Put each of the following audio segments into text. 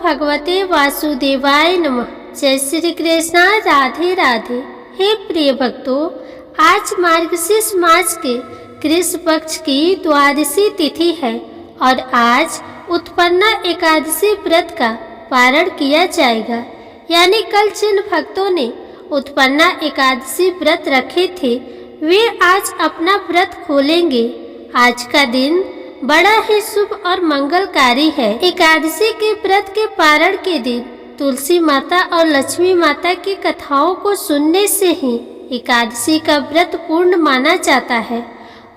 भगवते वासुदेवाय नमः। जय श्री कृष्णा, राधे राधे। हे प्रिय भक्तों, आज मार्गशीर्ष मास के कृष्ण पक्ष की द्वादशी तिथि है और आज उत्पन्ना एकादशी व्रत का पारण किया जाएगा। यानी कल जिन भक्तों ने उत्पन्ना एकादशी व्रत रखे थे वे आज अपना व्रत खोलेंगे। आज का दिन बड़ा ही शुभ और मंगलकारी है। एकादशी के व्रत के पारण के दिन तुलसी माता और लक्ष्मी माता की कथाओं को सुनने से ही एकादशी का व्रत पूर्ण माना जाता है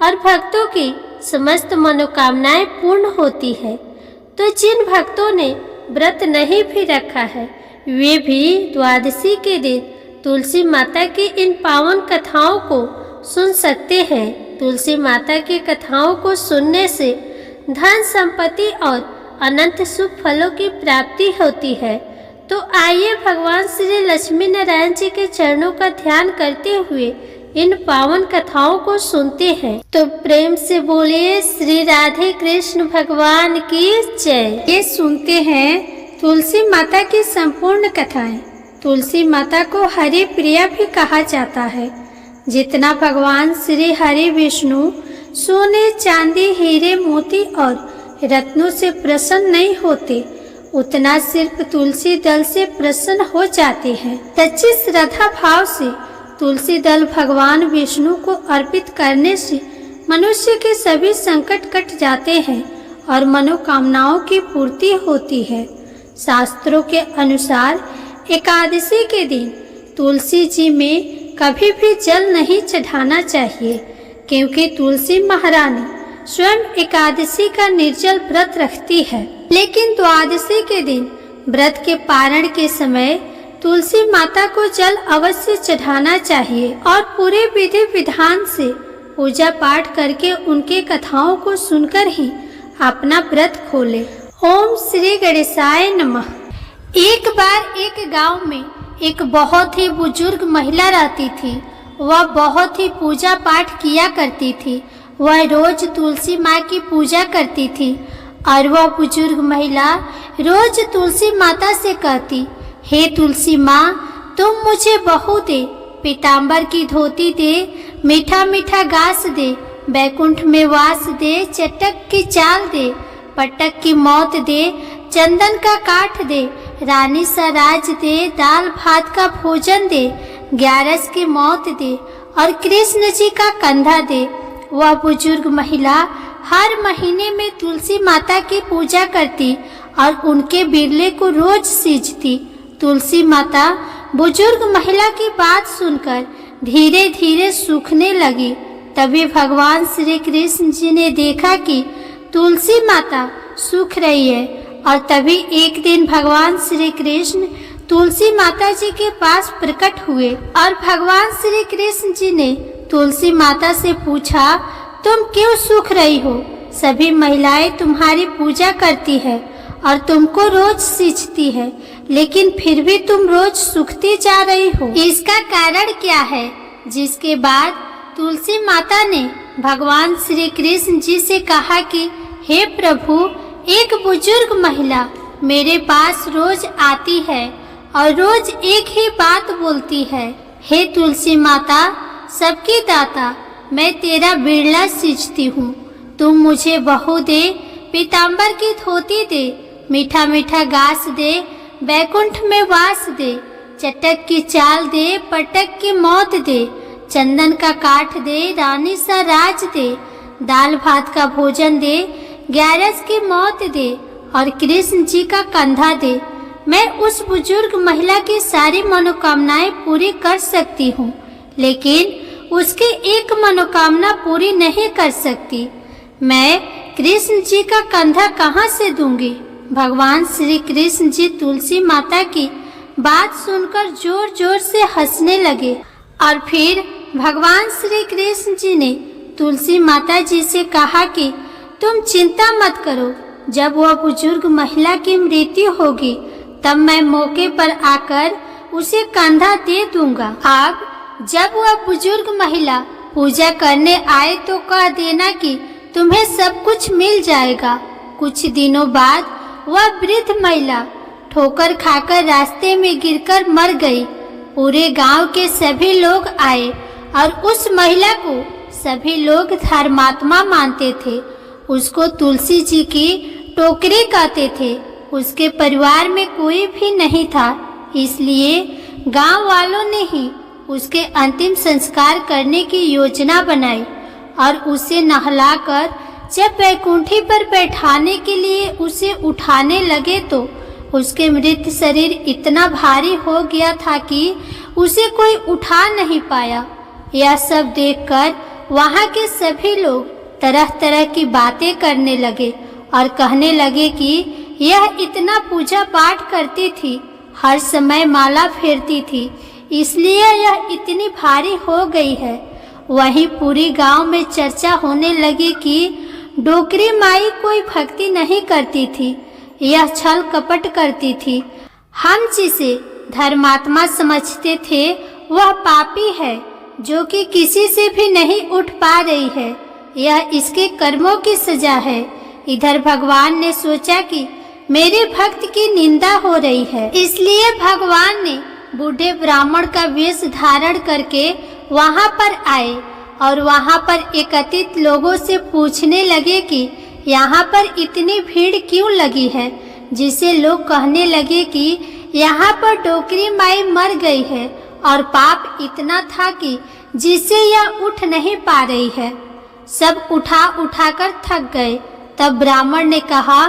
और भक्तों की समस्त मनोकामनाएं पूर्ण होती है। तो जिन भक्तों ने व्रत नहीं भी रखा है वे भी द्वादशी के दिन तुलसी माता की इन पावन कथाओं को सुन सकते हैं। तुलसी माता की कथाओं को सुनने से धन संपत्ति और अनंत शुभ फलों की प्राप्ति होती है। तो आइए भगवान श्री लक्ष्मी नारायण जी के चरणों का ध्यान करते हुए इन पावन कथाओं को सुनते हैं। तो प्रेम से बोलिए श्री राधे कृष्ण भगवान की जय। ये सुनते हैं तुलसी माता की संपूर्ण कथाएं। तुलसी माता को हरि प्रिया भी कहा जाता है। जितना भगवान श्री हरि विष्णु सोने चांदी हीरे मोती और रत्नों से प्रसन्न नहीं होते उतना सिर्फ तुलसी दल से प्रसन्न हो जाते हैं। सच्ची श्रद्धा भाव से तुलसी दल भगवान विष्णु को अर्पित करने से मनुष्य के सभी संकट कट जाते हैं और मनोकामनाओं की पूर्ति होती है। शास्त्रों के अनुसार एकादशी के दिन तुलसी जी में कभी भी जल नहीं चढ़ाना चाहिए, क्योंकि तुलसी महारानी स्वयं एकादशी का निर्जल व्रत रखती है। लेकिन द्वादशी के दिन व्रत के पारण के समय तुलसी माता को जल अवश्य चढ़ाना चाहिए और पूरे विधि विधान से पूजा पाठ करके उनके कथाओं को सुनकर ही अपना व्रत खोले। ओम श्री गणेशाय नमः। एक बार एक गांव में एक बहुत ही बुजुर्ग महिला रहती थी। वह बहुत ही पूजा पाठ किया करती थी। वह रोज तुलसी माँ की पूजा करती थी और वह बुजुर्ग महिला रोज तुलसी माता से कहती, हे तुलसी माँ, तुम मुझे बहू दे, पीताम्बर की धोती दे, मीठा मीठा घास दे, बैकुंठ में वास दे, चटक की चाल दे, पटक की मौत दे, चंदन का काठ दे, रानी सा राज दे, दाल भात का भोजन दे, ग्यारस की मौत दे और कृष्ण जी का कंधा दे। वह बुजुर्ग महिला हर महीने में तुलसी माता की पूजा करती और उनके बिरले को रोज सींचती। तुलसी माता बुजुर्ग महिला की बात सुनकर धीरे धीरे सूखने लगी। तभी भगवान श्री कृष्ण जी ने देखा कि तुलसी माता सूख रही है और तभी एक दिन भगवान श्री कृष्ण तुलसी माता जी के पास प्रकट हुए और भगवान श्री कृष्ण जी ने तुलसी माता से पूछा, तुम क्यों सूख रही हो? सभी महिलाएं तुम्हारी पूजा करती है और तुमको रोज सींचती है, लेकिन फिर भी तुम रोज सूखती जा रही हो। इसका कारण क्या है? जिसके बाद तुलसी माता ने भगवान श्री कृष्ण जी से कहा कि हे प्रभु, एक बुजुर्ग महिला मेरे पास रोज आती है और रोज एक ही बात बोलती है, हे तुलसी माता, सबकी दाता, मैं तेरा बिरला सींचती हूँ। तुम मुझे बहू दे, पीताम्बर की धोती दे, मीठा मीठा घास दे, बैकुंठ में वास दे, चटक की चाल दे, पटक की मौत दे, चंदन का काठ दे, रानी सा राज दे, दाल भात का भोजन दे, ग्यारस की मौत दे और कृष्ण जी का कंधा दे। मैं उस बुजुर्ग महिला की सारी मनोकामनाएं पूरी कर सकती हूँ, लेकिन उसकी एक मनोकामना पूरी नहीं कर सकती। मैं कृष्ण जी का कंधा कहाँ से दूंगी? भगवान श्री कृष्ण जी तुलसी माता की बात सुनकर जोर जोर से हंसने लगे और फिर भगवान श्री कृष्ण जी ने तुलसी माता जी से कहा कि तुम चिंता मत करो, जब वह बुजुर्ग महिला की मृत्यु होगी तब मैं मौके पर आकर उसे कंधा दे दूंगा। अब जब वह बुजुर्ग महिला पूजा करने आए तो कह देना कि तुम्हें सब कुछ मिल जाएगा। कुछ दिनों बाद वह वृद्ध महिला ठोकर खाकर रास्ते में गिरकर मर गई। पूरे गांव के सभी लोग आए और उस महिला को सभी लोग धर्मात्मा मानते थे। उसको तुलसी जी की टोकरी कहते थे। उसके परिवार में कोई भी नहीं था, इसलिए गांव वालों ने ही उसके अंतिम संस्कार करने की योजना बनाई और उसे नहलाकर जब वैकुंठी पर बैठाने के लिए उसे उठाने लगे तो उसके मृत शरीर इतना भारी हो गया था कि उसे कोई उठा नहीं पाया। यह सब देखकर वहां के सभी लोग तरह तरह की बातें करने लगे और कहने लगे कि यह इतना पूजा पाठ करती थी, हर समय माला फेरती थी, इसलिए यह इतनी भारी हो गई है। वहीं पूरी गांव में चर्चा होने लगी कि डोकरी माई कोई भक्ति नहीं करती थी, यह छल कपट करती थी। हम जिसे धर्मात्मा समझते थे वह पापी है जो कि किसी से भी नहीं उठ पा रही है। यह इसके कर्मों की सजा है। इधर भगवान ने सोचा कि मेरे भक्त की निंदा हो रही है, इसलिए भगवान ने बूढ़े ब्राह्मण का वेश धारण करके वहां पर आए और वहां पर एकत्रित लोगों से पूछने लगे कि यहाँ पर इतनी भीड़ क्यों लगी है, जिसे लोग कहने लगे कि यहाँ पर डोकरी माई मर गई है और पाप इतना था कि जिससे यह उठ नहीं पा रही है। सब उठाकर थक गए। तब ब्राह्मण ने कहा,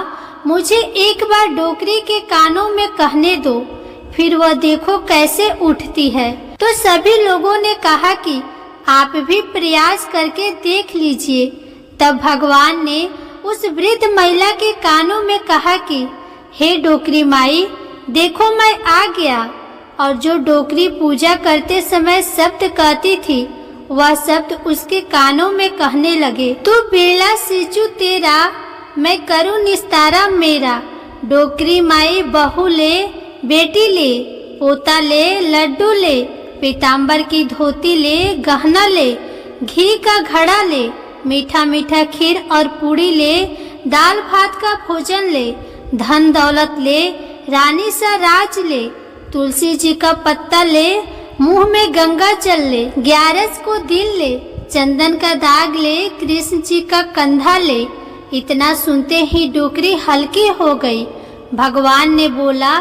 मुझे एक बार डोकरी के कानों में कहने दो, फिर वह देखो कैसे उठती है। तो सभी लोगों ने कहा कि आप भी प्रयास करके देख लीजिए। तब भगवान ने उस वृद्ध महिला के कानों में कहा कि हे डोकरी माई, देखो मैं आ गया। और जो डोकरी पूजा करते समय शब्द कहती थी वह शब्द उसके कानों में कहने लगे, तू बेड़ा सिचू तेरा, मैं करूँ निस्तारा मेरा। डोकरी माई बहू ले, बेटी ले, पोता ले, लड्डू ले, पीताम्बर की धोती ले, गहना ले, घी का घड़ा ले, मीठा मीठा खीर और पूड़ी ले, दाल भात का भोजन ले, धन दौलत ले, रानी सा राज ले, तुलसी जी का पत्ता ले, मुंह में गंगा जल ले, 11 को दिल ले, चंदन का दाग ले, कृष्ण जी का कंधा ले। इतना सुनते ही डोकरी हल्की हो गई। भगवान ने बोला,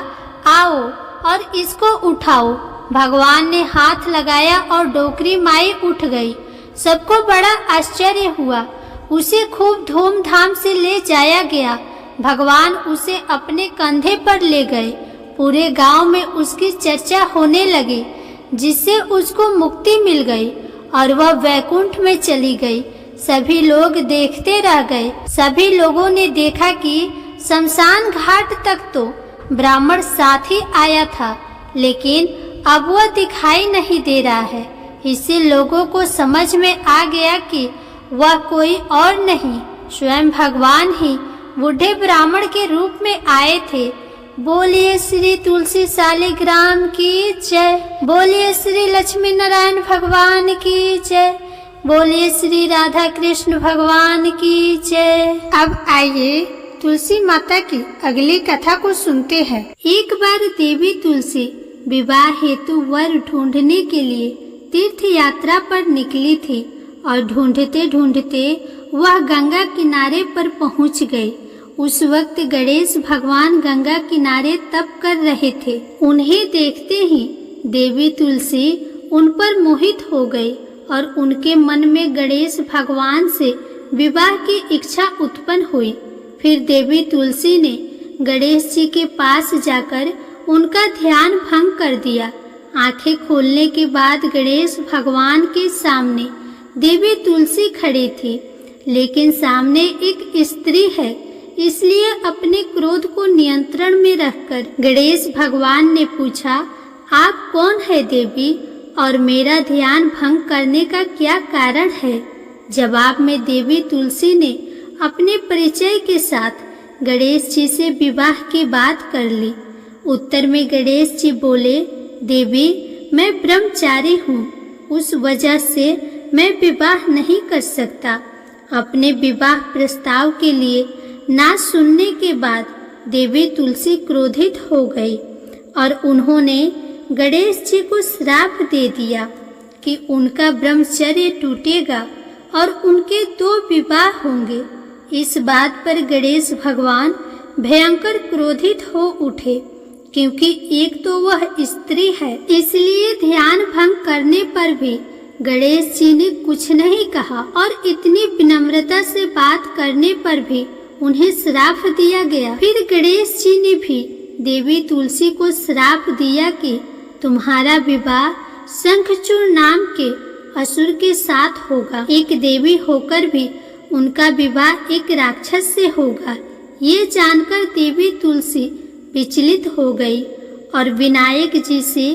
आओ और इसको उठाओ। भगवान ने हाथ लगाया और डोकरी माई उठ गई। सबको बड़ा आश्चर्य हुआ। उसे खूब धूमधाम से ले जाया गया। भगवान उसे अपने कंधे पर ले गए। पूरे गांव में उसकी चर्चा होने लगी, जिससे उसको मुक्ति मिल गई और वह वैकुंठ में चली गई। सभी लोग देखते रह गए। सभी लोगों ने देखा कि शमशान घाट तक तो ब्राह्मण साथ ही आया था, लेकिन अब वह दिखाई नहीं दे रहा है। इससे लोगों को समझ में आ गया कि वह कोई और नहीं, स्वयं भगवान ही बूढ़े ब्राह्मण के रूप में आए थे। बोलिए श्री तुलसी शालिग्राम की जय। बोलिए श्री लक्ष्मी नारायण भगवान की जय। बोलिए श्री राधा कृष्ण भगवान की जय। अब आइए तुलसी माता की अगली कथा को सुनते हैं। एक बार देवी तुलसी विवाह हेतु वर ढूंढने के लिए तीर्थ यात्रा पर निकली थी और ढूंढते ढूंढते वह गंगा किनारे पर पहुंच गई। उस वक्त गणेश भगवान गंगा किनारे तप कर रहे थे। उन्हें देखते ही देवी तुलसी उन पर मोहित हो गई और उनके मन में गणेश भगवान से विवाह की इच्छा उत्पन्न हुई। फिर देवी तुलसी ने गणेश जी के पास जाकर उनका ध्यान भंग कर दिया। आंखें खोलने के बाद गणेश भगवान के सामने देवी तुलसी खड़ी थी, लेकिन सामने एक स्त्री है, इसलिए अपने क्रोध को नियंत्रण में रखकर गणेश भगवान ने पूछा, आप कौन है देवी और मेरा ध्यान भंग करने का क्या कारण है? जवाब में देवी तुलसी ने अपने परिचय के साथ गणेश जी से विवाह की बात कर ली। उत्तर में गणेश जी बोले, देवी मैं ब्रह्मचारी हूँ, उस वजह से मैं विवाह नहीं कर सकता। अपने विवाह प्रस्ताव के लिए ना सुनने के बाद देवी तुलसी क्रोधित हो गई और उन्होंने गणेश जी को श्राप दे दिया कि उनका ब्रह्मचर्य टूटेगा और उनके 2 विवाह होंगे। इस बात पर गणेश भगवान भयंकर क्रोधित हो उठे, क्योंकि एक तो वह स्त्री है, इसलिए ध्यान भंग करने पर भी गणेश जी ने कुछ नहीं कहा और इतनी विनम्रता से बात करने पर भी उन्हें श्राप दिया गया। फिर गणेश जी ने भी देवी तुलसी को श्राप दिया कि तुम्हारा विवाह शंखचूड़ नाम के असुर के साथ होगा। एक देवी होकर भी उनका विवाह एक राक्षस से होगा। ये जानकर देवी तुलसी विचलित हो गई और विनायक जी से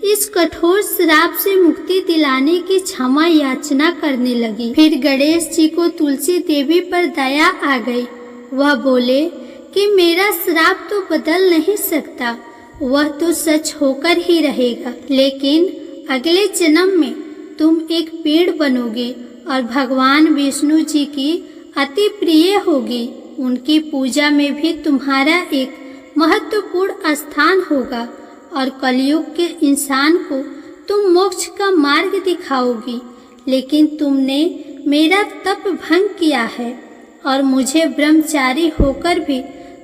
इस कठोर श्राप से मुक्ति दिलाने की क्षमा याचना करने लगी। फिर गणेश जी को तुलसी देवी पर दया आ गई। वह बोले कि मेरा श्राप तो बदल नहीं सकता, वह तो सच होकर ही रहेगा, लेकिन अगले जन्म में तुम एक पेड़ बनोगे और भगवान विष्णु जी की अति प्रिय होगी। उनकी पूजा में भी तुम्हारा एक महत्वपूर्ण स्थान होगा और कलयुग के इंसान को तुम मोक्ष का मार्ग दिखाओगी। लेकिन तुमने मेरा तप भंग किया है और मुझे ब्रह्मचारी होकर भी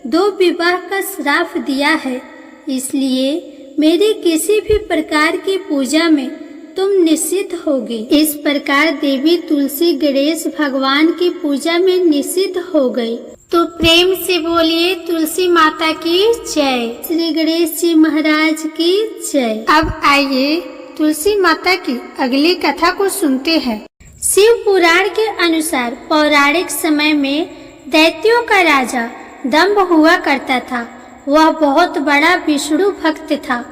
2 विवाह का श्राप दिया है, इसलिए मेरी किसी भी प्रकार की पूजा में तुम निषिद्ध होगे। इस प्रकार देवी तुलसी गणेश भगवान की पूजा में निषिद्ध हो गई। तो प्रेम से बोलिए तुलसी माता की जय, श्री गणेश जी महाराज की जय। अब आइए तुलसी माता की अगली कथा को सुनते हैं। शिव पुराण के अनुसार पौराणिक समय में दैत्यों का राजा दंभ हुआ करता था। वह बहुत बड़ा विष्णु भक्त था।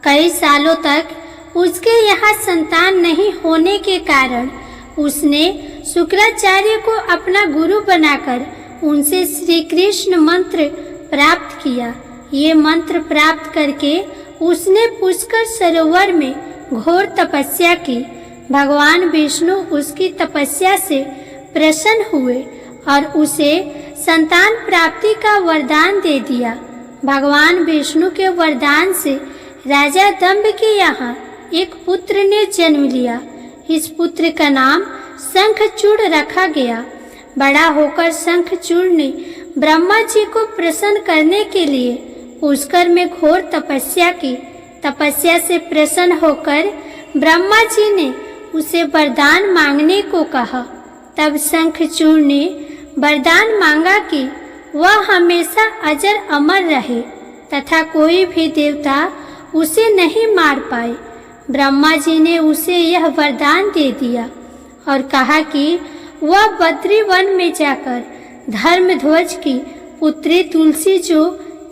कई सालों तक उसके यहाँ संतान नहीं होने के कारण उसने शुक्राचार्य को अपना गुरु बनाकर उनसे श्री कृष्ण मंत्र प्राप्त किया। ये मंत्र प्राप्त करके उसने पुष्कर सरोवर में घोर तपस्या की। भगवान विष्णु उसकी तपस्या से प्रसन्न हुए और उसे संतान प्राप्ति का वरदान दे दिया। भगवान विष्णु के वरदान से राजा दंभ के यहाँ एक पुत्र ने जन्म लिया। इस पुत्र का नाम शंखचूड़ रखा गया। बड़ा होकर शंखचूड़ ने ब्रह्मा जी को प्रसन्न करने के लिए पुष्कर में घोर तपस्या की। तपस्या से प्रसन्न होकर ब्रह्मा जी ने उसे वरदान मांगने को कहा। तब शंखचूड़ ने वरदान मांगा कि वह हमेशा अजर अमर रहे तथा कोई भी देवता उसे नहीं मार पाए। ब्रह्मा जी ने उसे यह वरदान दे दिया और कहा कि वह बद्री वन में जाकर धर्मध्वज की पुत्री तुलसी जो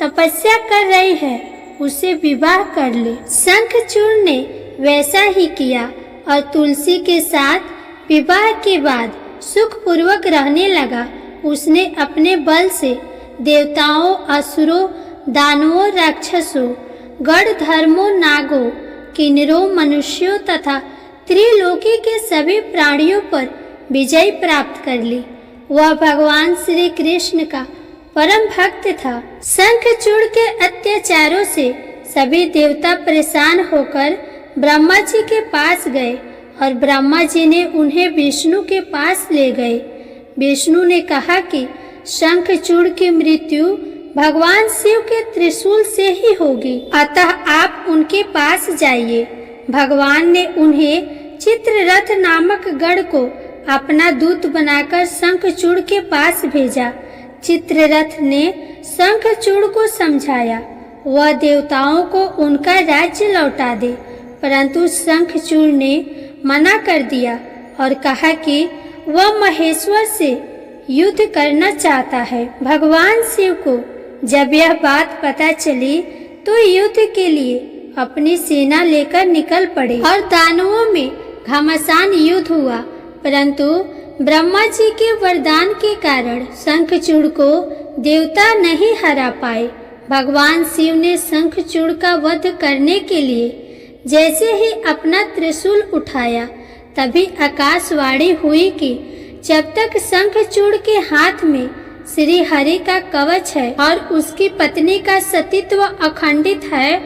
तपस्या कर रही है उसे विवाह कर ले। शंखचूड़ ने वैसा ही किया और तुलसी के साथ विवाह के बाद सुखपूर्वक रहने लगा। उसने अपने बल से देवताओं, असुरों, दानवों, राक्षसों, गढ़ धर्मों, नागों, किन्नरों, मनुष्यों तथा त्रिलोकी के सभी प्राणियों पर विजय प्राप्त कर ली। वह भगवान श्री कृष्ण का परम भक्त था। शंखचूड़ के अत्याचारों से सभी देवता परेशान होकर ब्रह्मा जी के पास गए और ब्रह्मा जी ने उन्हें विष्णु के पास ले गए। विष्णु ने कहा कि शंखचूड़ की मृत्यु भगवान शिव के त्रिशूल से ही होगी, अतः आप उनके पास जाइए। भगवान ने उन्हें चित्ररथ नामक गढ़ को अपना दूत बनाकर शंखचूड़ के पास भेजा। चित्ररथ ने शंखचूड़ को समझाया वह देवताओं को उनका राज्य लौटा दे, परंतु शंखचूड़ ने मना कर दिया और कहा कि वह महेश्वर से युद्ध करना चाहता है। भगवान शिव को जब यह बात पता चली तो युद्ध के लिए अपनी सेना लेकर निकल पड़े और दानवों में घमासान युद्ध हुआ, परंतु ब्रह्मा जी के वरदान के कारण शंखचूड़ को देवता नहीं हरा पाए। भगवान शिव ने शंखचूड़ का वध करने के लिए जैसे ही अपना त्रिशूल उठाया तभी आकाशवाणी हुई कि जब तक शंखचूड़ के हाथ में श्री हरि का कवच है और उसकी पत्नी का सतीत्व अखंडित है,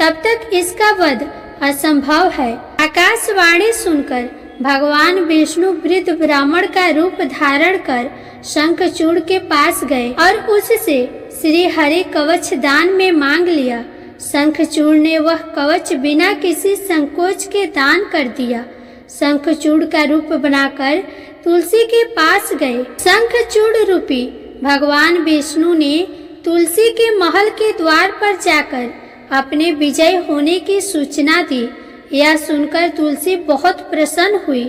तब तक इसका वध असंभव है। आकाशवाणी सुनकर भगवान विष्णु वृद्ध ब्राह्मण का रूप धारण कर शंखचूड़ के पास गए और उससे श्री हरि कवच दान में मांग लिया। शंखचूड़ ने वह कवच बिना किसी संकोच के दान कर दिया। शंखचूड़ का रूप बनाकर तुलसी के पास गए। शंखचूड़ रूपी भगवान विष्णु ने तुलसी के महल के द्वार पर जाकर अपने विजय होने की सूचना दी। यह सुनकर तुलसी बहुत प्रसन्न हुई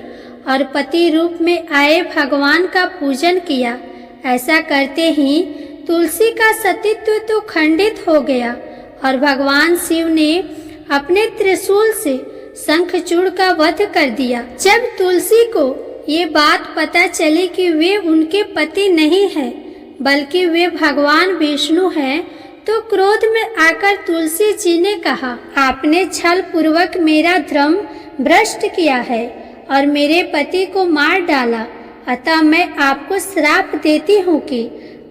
और पति रूप में आए भगवान का पूजन किया। ऐसा करते ही तुलसी का सतीत्व तो खंडित हो गया और भगवान शिव ने अपने त्रिशूल से शंखचूड़ का वध कर दिया। जब तुलसी को ये बात पता चली कि वे उनके पति नहीं हैं बल्कि वे भगवान विष्णु हैं, तो क्रोध में आकर तुलसी जी ने कहा, आपने छल पूर्वक मेरा धर्म भ्रष्ट किया है और मेरे पति को मार डाला, अतः मैं आपको श्राप देती हूँ कि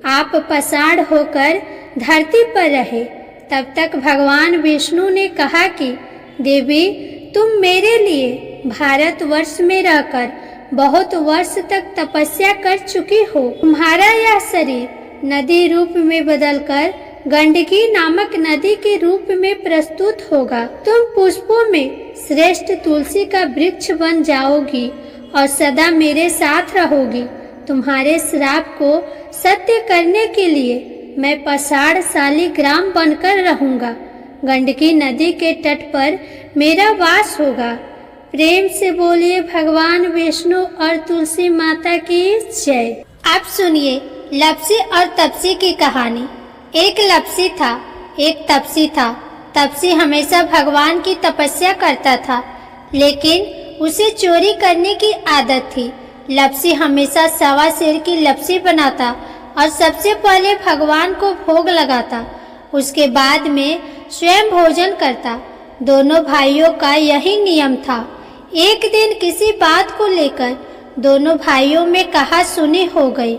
आप पसाड़ होकर धरती पर रहे। तब तक भगवान विष्णु ने कहा कि देवी, तुम मेरे लिए भारतवर्ष में रहकर बहुत वर्ष तक तपस्या कर चुकी हो। तुम्हारा यह शरीर नदी रूप में बदलकर गंडकी नामक नदी के रूप में प्रस्तुत होगा। तुम पुष्पों में श्रेष्ठ तुलसी का वृक्ष बन जाओगी और सदा मेरे साथ रहोगी। तुम्हारे श्राप को सत्य करने के लिए मैं पसाड़ शालिग्राम बनकर रहूंगा। गंडकी नदी के तट पर मेरा वास होगा। प्रेम से बोलिए भगवान विष्णु और तुलसी माता की जय। अब सुनिए लप्सी और तपसी की कहानी। एक लप्सी था, एक तपसी था। तपसी हमेशा भगवान की तपस्या करता था, लेकिन उसे चोरी करने की आदत थी। लप्सी हमेशा सवा सेर की लप्सी बनाता और सबसे पहले भगवान को भोग लगाता, उसके बाद में स्वयं भोजन करता। दोनों भाइयों का यही नियम था। एक दिन किसी बात को लेकर दोनों भाइयों में कहा सुनी हो गई।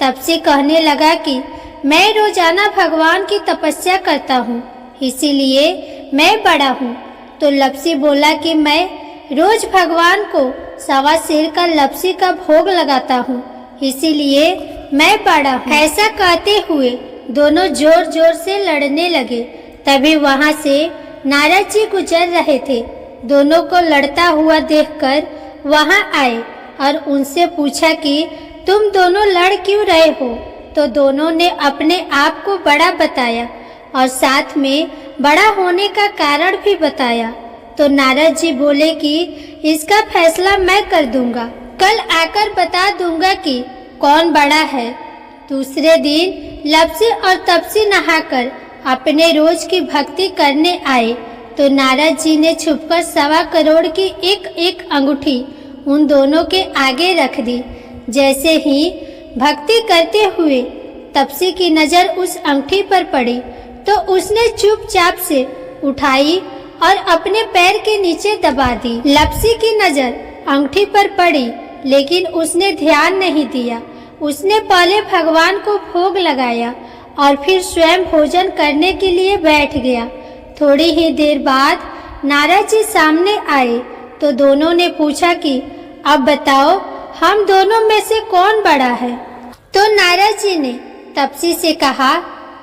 तपसी कहने लगा कि मैं रोजाना भगवान की तपस्या करता हूँ, इसीलिए मैं बड़ा हूँ। तो लप्सी बोला कि मैं रोज भगवान को सवा सेर का लप्सी का भोग लगाता हूँ, इसीलिए मैं बड़ा हूँ। ऐसा कहते हुए दोनों जोर जोर से लड़ने लगे। तभी वहाँ से नारद जी गुजर रहे थे। दोनों को लड़ता हुआ देखकर वहाँ आए और उनसे पूछा कि तुम दोनों लड़ क्यों रहे हो। तो दोनों ने अपने आप को बड़ा बताया और साथ में बड़ा होने का कारण भी बताया। तो नारद जी बोले कि इसका फैसला मैं कर दूंगा, कल आकर बता दूंगा कि कौन बड़ा है। दूसरे दिन लप्सी और तपसी नहाकर अपने रोज की भक्ति करने आए। तो नारद जी ने छुपकर 1.25 करोड़ की एक एक अंगूठी उन दोनों के आगे रख दी। जैसे ही भक्ति करते हुए तपसी की नजर उस अंगूठी पर पड़ी तो उसने चुपचाप से उठाई और अपने पैर के नीचे दबा दी। लप्सी की नजर अंगूठी पर पड़ी, लेकिन उसने ध्यान नहीं दिया। उसने पहले भगवान को भोग लगाया और फिर स्वयं भोजन करने के लिए बैठ गया। थोड़ी ही देर बाद नारद जी सामने आए तो दोनों ने पूछा कि अब बताओ हम दोनों में से कौन बड़ा है। तो नारद जी ने तपसी से कहा,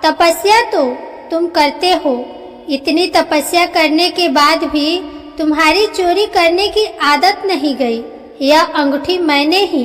तपस्या तो तुम करते हो, इतनी तपस्या करने के बाद भी तुम्हारी चोरी करने की आदत नहीं गई। यह अंगूठी मैंने ही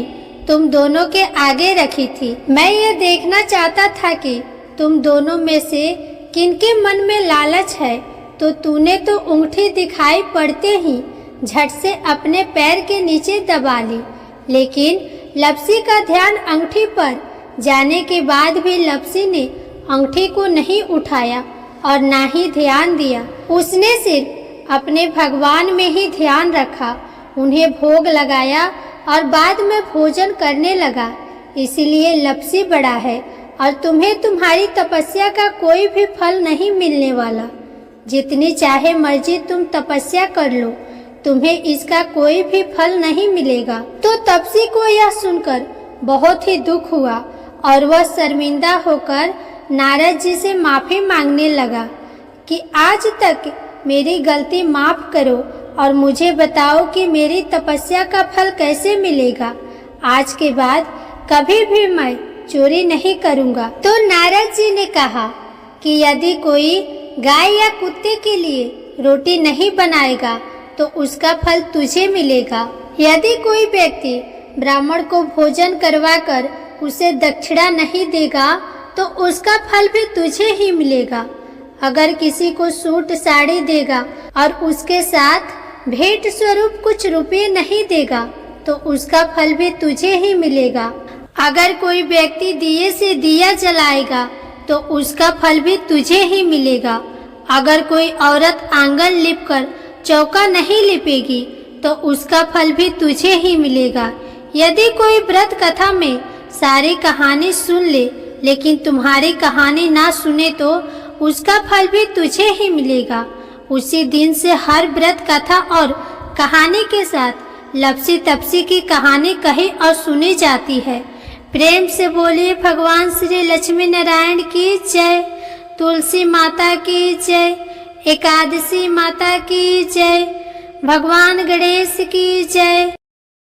तुम दोनों के आगे रखी थी। मैं ये देखना चाहता था कि तुम दोनों में से किनके मन में लालच है। तो तूने तो अंगूठी दिखाई पड़ते ही झट से अपने पैर के नीचे दबा ली। लेकिन लप्सी का ध्यान अंगूठी पर जाने के बाद भी लप्सी ने अंगूठी को नहीं उठाया और ना ही ध्यान दिया। उसने सिर्फ अपने भगवान में ही ध्यान रखा, उन्हें भोग लगाया और बाद में भोजन करने लगा। इसलिए लप्सी बड़ा है और तुम्हें तुम्हारी तपस्या का कोई भी फल नहीं मिलने वाला। जितनी चाहे मर्जी तुम तपस्या कर लो, तुम्हें इसका कोई भी फल नहीं मिलेगा। तो तपसी को यह सुनकर बहुत ही दुख हुआ और वह शर्मिंदा होकर नारद जी से माफ़ी मांगने लगा कि आज तक मेरी गलती माफ़ करो और मुझे बताओ कि मेरी तपस्या का फल कैसे मिलेगा। आज के बाद कभी भी मैं चोरी नहीं करूँगा। तो नारद जी ने कहा कि यदि कोई गाय या कुत्ते के लिए रोटी नहीं बनाएगा तो उसका फल तुझे मिलेगा। यदि कोई व्यक्ति ब्राह्मण को भोजन करवाकर उसे दक्षिणा नहीं देगा तो उसका फल भी तुझे ही मिलेगा। अगर किसी को सूट साड़ी देगा और उसके साथ भेंट स्वरूप कुछ रुपये नहीं देगा तो उसका फल भी तुझे ही मिलेगा। अगर कोई व्यक्ति दिए से दिया जलाएगा तो उसका फल भी तुझे ही मिलेगा। अगर कोई औरत आंगन लिपकर चौका नहीं लिपेगी तो उसका फल भी तुझे ही मिलेगा। यदि कोई व्रत कथा में सारी कहानी सुन ले लेकिन तुम्हारी कहानी ना सुने तो उसका फल भी तुझे ही मिलेगा। उसी दिन से हर व्रत कथा और कहानी के साथ लपसी तपसी की कहानी कही और सुनी जाती है। प्रेम से बोलिए भगवान श्री लक्ष्मी नारायण की जय, तुलसी माता की जय, एकादशी माता की जय, भगवान गणेश की जय।